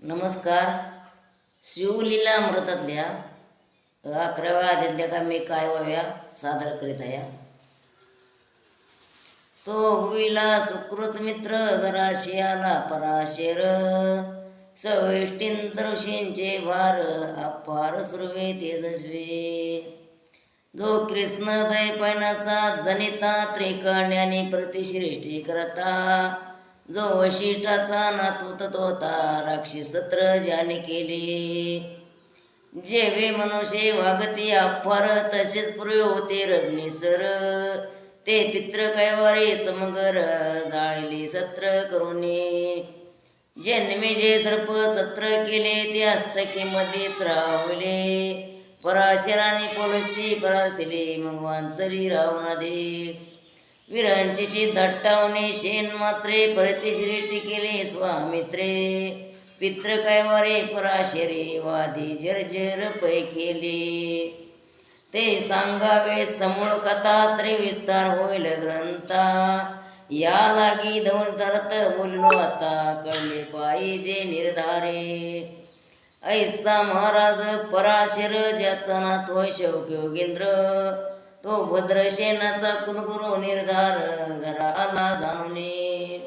नमस्कार. शिवलीला अमृतातल्या 11व्या अध्यायातल्या का मी काय व्हाव्या सादर करीत आहे. तो हुईला सुकृत मित्र घराशी आला पराशेर, सवेष्टींत ऋषींचे भार अपार सुर्वे तेजस्वी. जो कृष्ण दैपायनाचा जनिता त्रिकाण्याने प्रतिश्रेष्ठी करता, जो वशिष्ठाचा नातू तत्वता राक्षसत्र ज्याने केले. जेवे मनुष्य वागती अफार तसेच पूर्वी होते रजनीचर, ते पित्र कैवारे समगर जाळले सत्र करुणे. जन्मे जे सर्प सत्र केले ते हस्तकी मध्येच रावले, पराशराने पोलस्ती परारथिले मग वांचली रावणादे. वीरांची शीत दट्टावणे शेन मात्रे परतिश्रेष्ठी केले स्वामित्रे, पित्र कैवारे पराशरे वादी जर्जर पै केले. ते सांगावे समूळ कथा त्रिविस्तार होईल ग्रंथा, या लागी धवन तरत बोललो आता कळले पाहिजे निर्धारे. ऐसा महाराज पराशर ज्याचा नाथ होय शौक योगेंद्र, तो भद्रसेनाचा कुलगुरू निर्धार घराला जाणूने.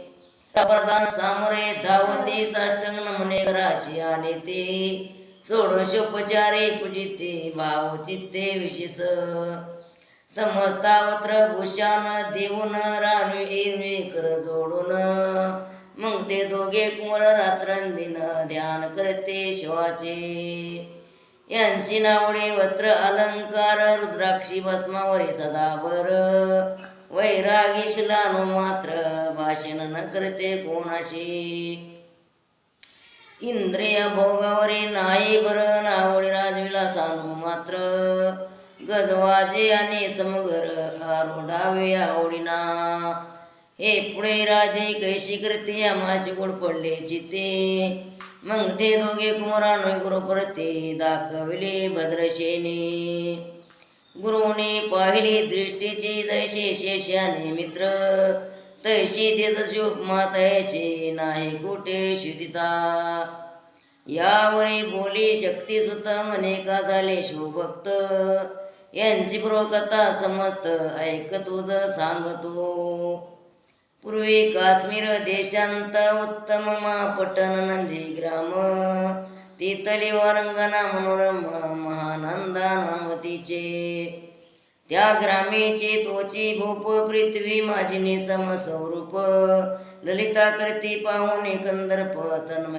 प्रधान सामरे धावती साष्टांग नमने घराशी आले ते, षोडशोपचारे पूजिते भाव चित्ते विशेष. समस्तावत्र भूषण देऊन रानवी कर जोडून, मग ते दोघे कुंवर रात्रंदिन ध्यान करते शिवाचे. यांशी नावडे वस्त्र अलंकार रुद्राक्षी भस्मावरी सदावर, वैरागी शिलानु मात्र भाषण न करते कोणाशी. इंद्रिय भोगावरी नाही बर नावडी राजविलासानु मात्र, गजवाजे आणि समगर आरोढावे आवडीना. हे पुढे राजे कैशी करते आमाशी गोड पडले चिते, मग ते दोघे कुमारांनो गुरुप्रती दाखविले भद्रसेने. गुरुने पाहिली दृष्टीची जैसे शेषाने मित्र, तैशी तेजस्वी उपमा तैसे नाही कुठे शुदिता. यावरी बोली शक्ती सुत म्हणे का झाले शिवभक्त, यांची पूर्वकथा समस्त ऐक तुझ सांगतो. पूर्वी काश्मीर देशांत उत्तम पटन नंदीग्राम, तिथली वारंगना मनोरम महानंदा नामतीचे. त्या ग्रामीची तोची भूप पृथ्वी माझी निसम स्वरूप, ललिता करती पाहुणे कंदर्प तन्मय